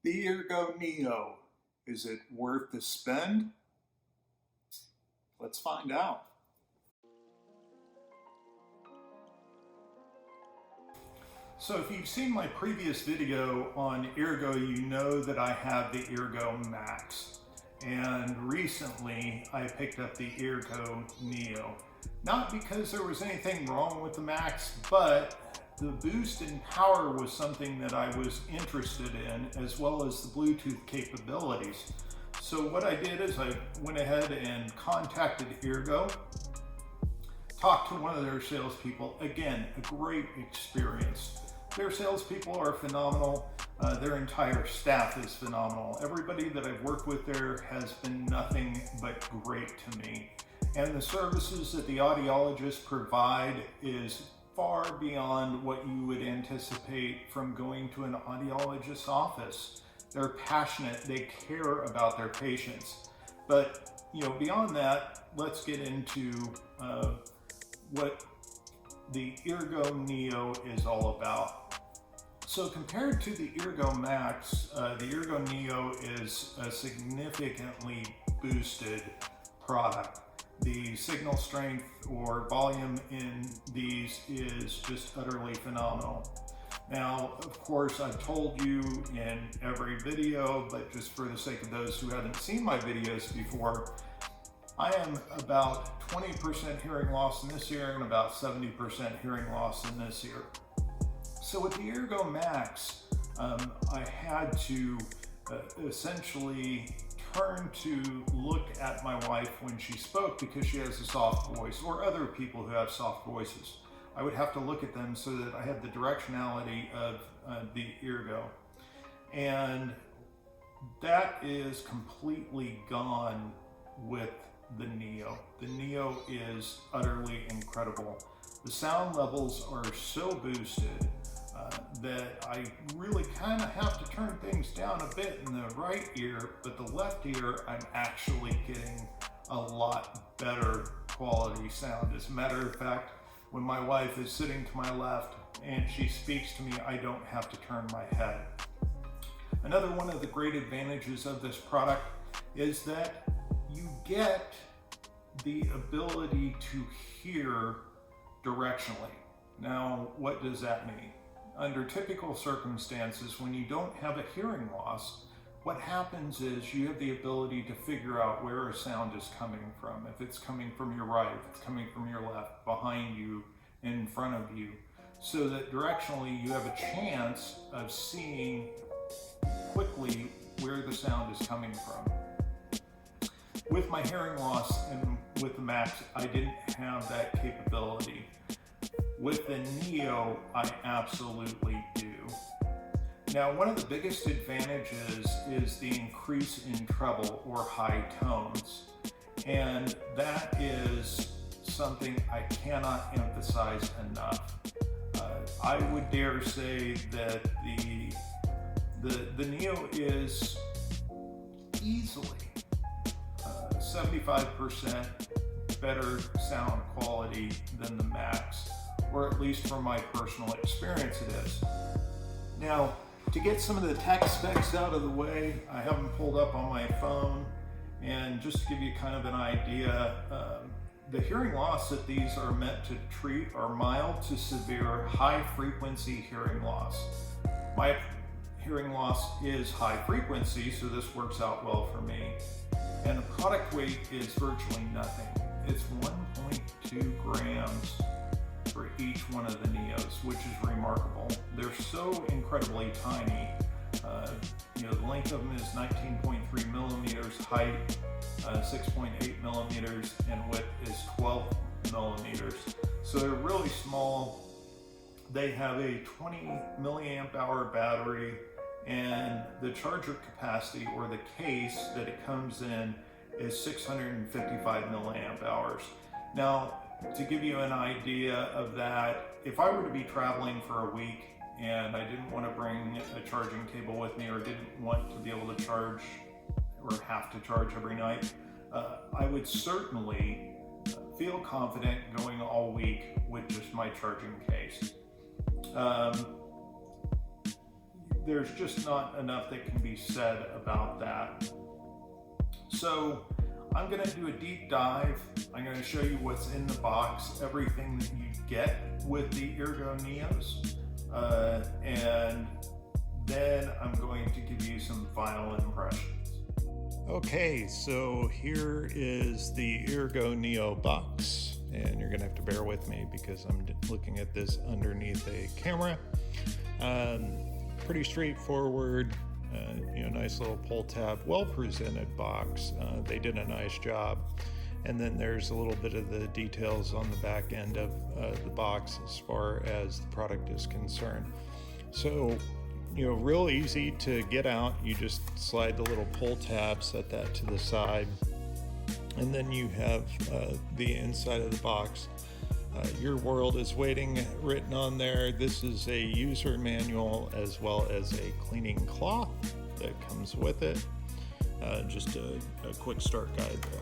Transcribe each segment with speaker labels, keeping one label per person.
Speaker 1: The Eargo Neo, is it worth the spend? Let's find out. So if you've seen my previous video on Eargo, you know that I have the Eargo Max. And recently I picked up the Eargo Neo. Not because there was anything wrong with the Max, but the boost in power was something that I was interested in, as well as the Bluetooth capabilities. So what I did is I went ahead and contacted Eargo, talked to one of their salespeople. Again, a great experience. Their salespeople are phenomenal. Their entire staff is phenomenal. Everybody that I've worked with there has been nothing but great to me. And the services that the audiologists provide is far beyond what you would anticipate from going to an audiologist's office. They're passionate, they care about their patients. But beyond that, let's get into what the Eargo Neo is all about. So compared to the Eargo Max, the Eargo Neo is a significantly boosted product. The signal strength or volume in these is just utterly phenomenal. Now, of course, I've told you in every video, but just for the sake of those who haven't seen my videos before, I am about 20% hearing loss in this ear and about 70% hearing loss in this ear. So with the Eargo Max, I had to essentially turn to look at my wife when she spoke because she has a soft voice, or other people who have soft voices. I would have to look at them so that I had the directionality of the Eargo. And that is completely gone with the Neo. The Neo is utterly incredible. The sound levels are so boosted that I really kind of have to turn things down a bit in the right ear, but the left ear I'm actually getting a lot better quality sound. As a matter of fact, when my wife is sitting to my left and she speaks to me, I don't have to turn my head. Another one of the great advantages of this product is that you get the ability to hear directionally. Now, what does that mean? Under typical circumstances, when you don't have a hearing loss, what happens is you have the ability to figure out where a sound is coming from. If it's coming from your right, if it's coming from your left, behind you, in front of you, so that directionally you have a chance of seeing quickly where the sound is coming from. With my hearing loss and with the Max, I didn't have that capability. With the Neo, I absolutely do. Now, one of the biggest advantages is the increase in treble or high tones. And that is something I cannot emphasize enough. I would dare say that the Neo is easily 75% better sound quality than the Max, or at least from my personal experience it is. Now, to get some of the tech specs out of the way, I have them pulled up on my phone, and just to give you kind of an idea, the hearing loss that these are meant to treat are mild to severe high frequency hearing loss. My hearing loss is high frequency, so this works out well for me. And the product weight is virtually nothing. It's 1.2 grams for each one of the Neos, which is remarkable. They're so incredibly tiny. The length of them is 19.3 millimeters, height 6.8 millimeters, and width is 12 millimeters. So they're really small. They have a 20 milliamp hour battery, and the charger capacity, or the case that it comes in, is 655 milliamp hours. Now, to give you an idea of that, if I were to be traveling for a week and I didn't want to bring a charging cable with me, or didn't want to be able to charge or have to charge every night, I would certainly feel confident going all week with just my charging case. there's just not enough that can be said about that. So I'm going to do a deep dive. I'm going to show you what's in the box, everything that you get with the Eargo Neos, and then I'm going to give you some final impressions. Okay, so here is the Eargo Neo box, and you're going to have to bear with me because I'm looking at this underneath a camera. Pretty straightforward. Nice little pull tab, well presented box. They did a nice job. And then there's a little bit of the details on the back end of the box as far as the product is concerned. So, real easy to get out. You just slide the little pull tab, set that to the side, and then you have the inside of the box. Your world is waiting written on there. This is a user manual as well as a cleaning cloth that comes with it. Just a quick start guide there.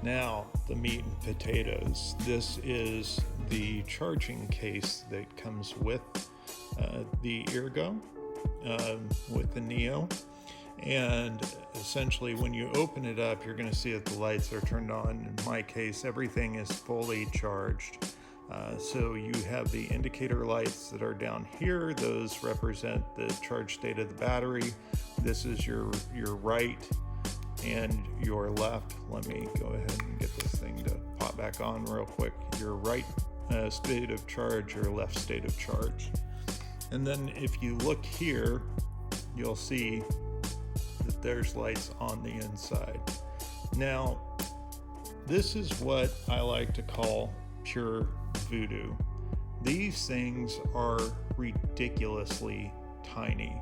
Speaker 1: Now, the meat and potatoes. This is the charging case that comes with the Eargo, with the Neo. And essentially when you open it up, you're going to see that the lights are turned on. In my case, everything is fully charged. So you have the indicator lights that are down here. Those represent the charge state of the battery. This is your right and your left. Let me go ahead and get this thing to pop back on real quick. Your right state of charge, your left state of charge. And then if you look here, you'll see that there's lights on the inside. Now, this is what I like to call pure voodoo. These things are ridiculously tiny.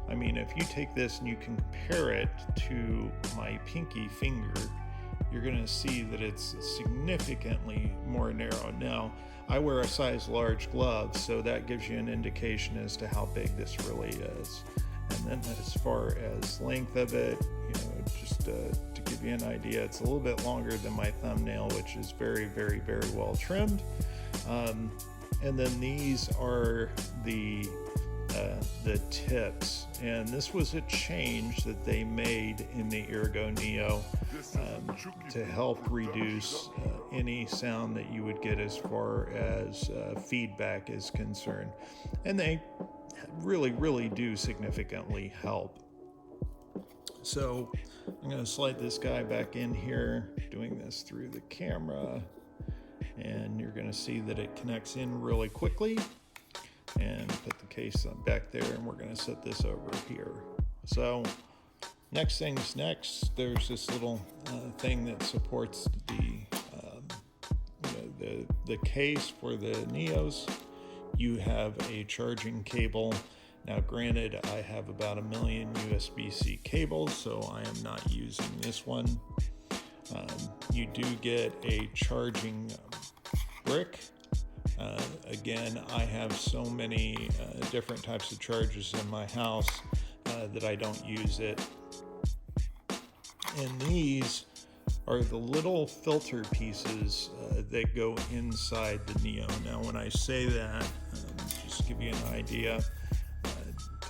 Speaker 1: I mean, if you take this and you compare it to my pinky finger, you're going to see that it's significantly more narrow. Now, I wear a size large glove, so that gives you an indication as to how big this really is. And then as far as length of it, just to give you an idea, it's a little bit longer than my thumbnail, which is very, very, very well trimmed. And then these are the tips, and this was a change that they made in the Eargo Neo to help reduce any sound that you would get as far as feedback is concerned. And they really do significantly help. So I'm going to slide this guy back in here, doing this through the camera, and you're going to see that it connects in really quickly. And put the case back there, and we're going to set this over here. So next thing's next. There's this little thing that supports the case for the Neos. You have a charging cable. Now, granted, I have about 1 million USB-C cables, so I am not using this one. You do get a charging brick. Again, I have so many different types of chargers in my house that I don't use it. And these are the little filter pieces that go inside the Neo. Now, when I say that, just to give you an idea,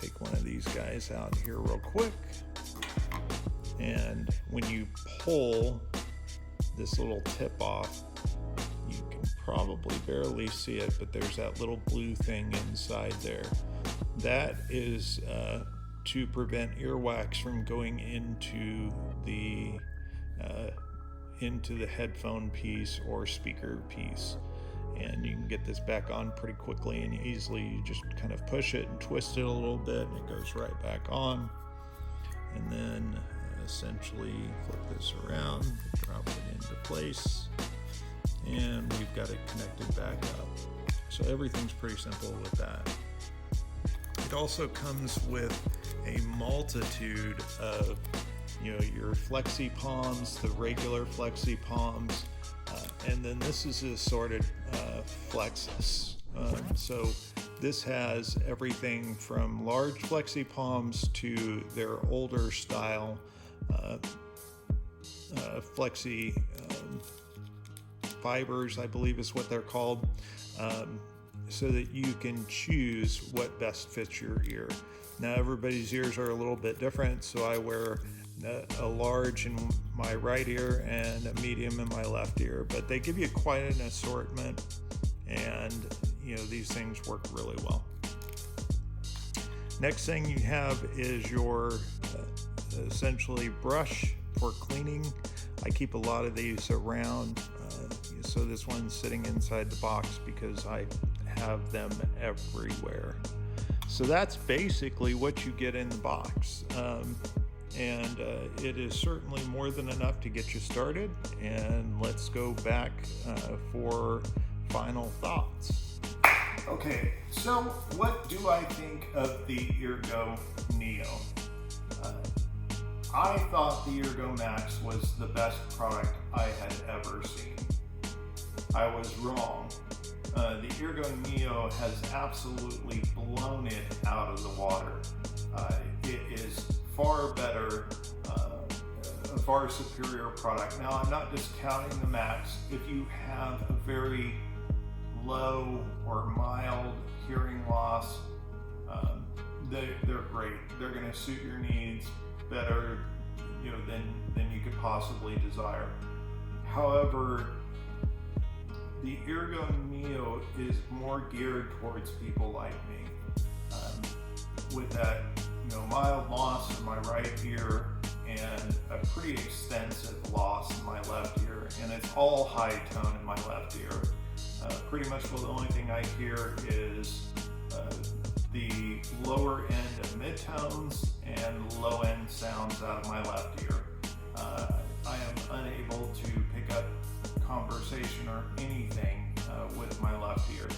Speaker 1: take one of these guys out here real quick. And when you pull this little tip off, you can probably barely see it, but there's that little blue thing inside there. That is to prevent earwax from going into the headphone piece or speaker piece. And you can get this back on pretty quickly and easily. You just kind of push it and twist it a little bit, and it goes right back on. And then essentially flip this around, drop it into place, and we've got it connected back up. So everything's pretty simple with that. It also comes with a multitude of your flexi palms, the regular flexi palms, and then this is a assorted flexus. So this has everything from large flexi palms to their older style flexi fibers, I believe is what they're called. so that you can choose what best fits your ear. Now, everybody's ears are a little bit different, so I wear a large in my right ear and a medium in my left ear, but they give you quite an assortment, and these things work really well. Next thing you have is your essentially brush for cleaning. I keep a lot of these around, so this one's sitting inside the box because I have them everywhere. So that's basically what you get in the box. And it is certainly more than enough to get you started. And let's go back for final thoughts. Okay, so what do I think of the Eargo Neo? I thought the Eargo Max was the best product I had ever seen. I was wrong. The Eargo Neo has absolutely blown it out of the water. It is far better, a far superior product. Now, I'm not discounting the Max. If you have a very low or mild hearing loss, they're great. They're going to suit your needs better, than you could possibly desire. However, the Eargo Neo is more geared towards people like me. With that, mild loss in my right ear and a pretty extensive loss in my left ear, and it's all high tone in my left ear. Pretty much the only thing I hear is the lower end of midtones and low end sounds out of my left ear. I am unable to pick up conversation or anything with my left ear.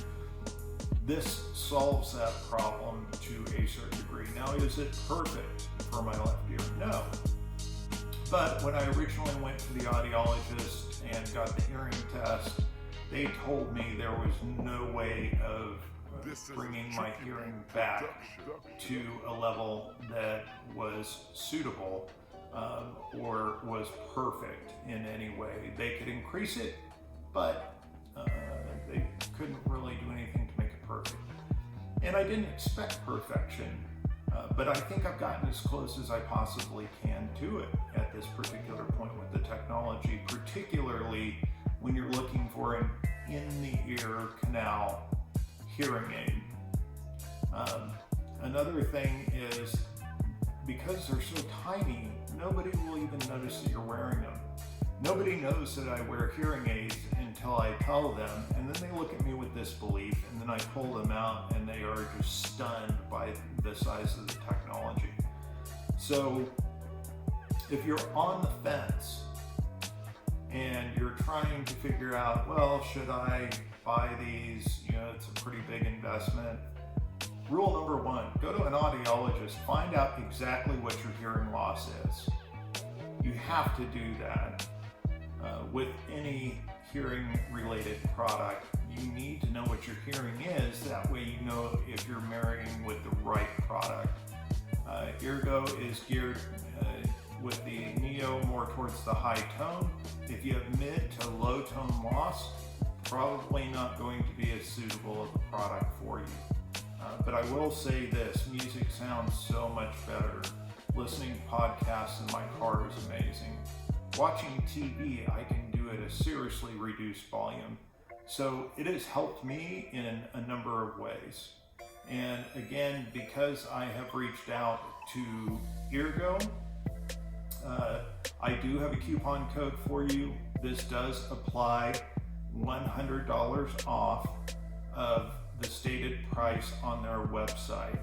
Speaker 1: This solves that problem to a certain degree. Now, is it perfect for my left ear? No. But when I originally went to the audiologist and got the hearing test, they told me there was no way of bringing my hearing back to a level that was suitable or was perfect in any way. They could increase it, but they couldn't really do anything to make it perfect. And I didn't expect perfection, but I think I've gotten as close as I possibly can to it at this particular point with the technology, particularly when you're looking for an in-the-ear canal hearing aid. Another thing is, because they're so tiny, nobody will even notice that you're wearing them. Nobody knows that I wear hearing aids until I tell them, and then they look at me with disbelief, and then I pull them out and they are just stunned by the size of the technology. So if you're on the fence and you're trying to figure out, well, should I buy these? It's a pretty big investment. Rule number one, go to an audiologist, find out exactly what your hearing loss is. You have to do that. With any hearing related product, you need to know what your hearing is. That way you know if you're marrying with the right product. Eargo is geared with the Neo more towards the high tone. If you have mid to low tone loss, probably not going to be as suitable of a product for you. But I will say this, music sounds so much better. Listening to podcasts in my car is amazing. Watching TV, I can do it at a seriously reduced volume. So it has helped me in a number of ways. And again, because I have reached out to Eargo, I do have a coupon code for you. This does apply $100 off of the stated price on their website.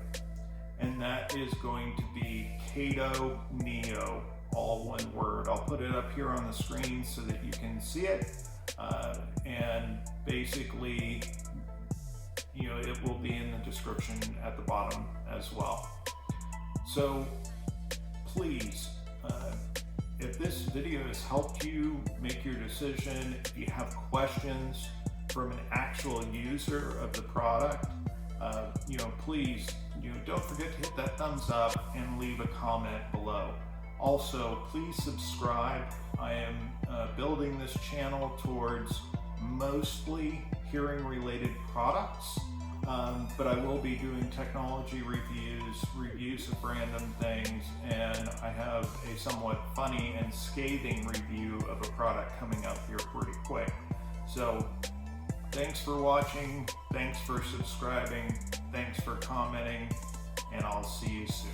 Speaker 1: And that is going to be Eargo Neo, all one word. I'll put it up here on the screen so that you can see it. And basically, it will be in the description at the bottom as well. So please, if this video has helped you make your decision, if you have questions from an actual user of the product, please, don't forget to hit that thumbs up and leave a comment below. Also, please subscribe. I am building this channel towards mostly hearing related products. But I will be doing technology reviews of random things, and I have a somewhat funny and scathing review of a product coming up here pretty quick. So thanks for watching, thanks for subscribing, thanks for commenting, and I'll see you soon.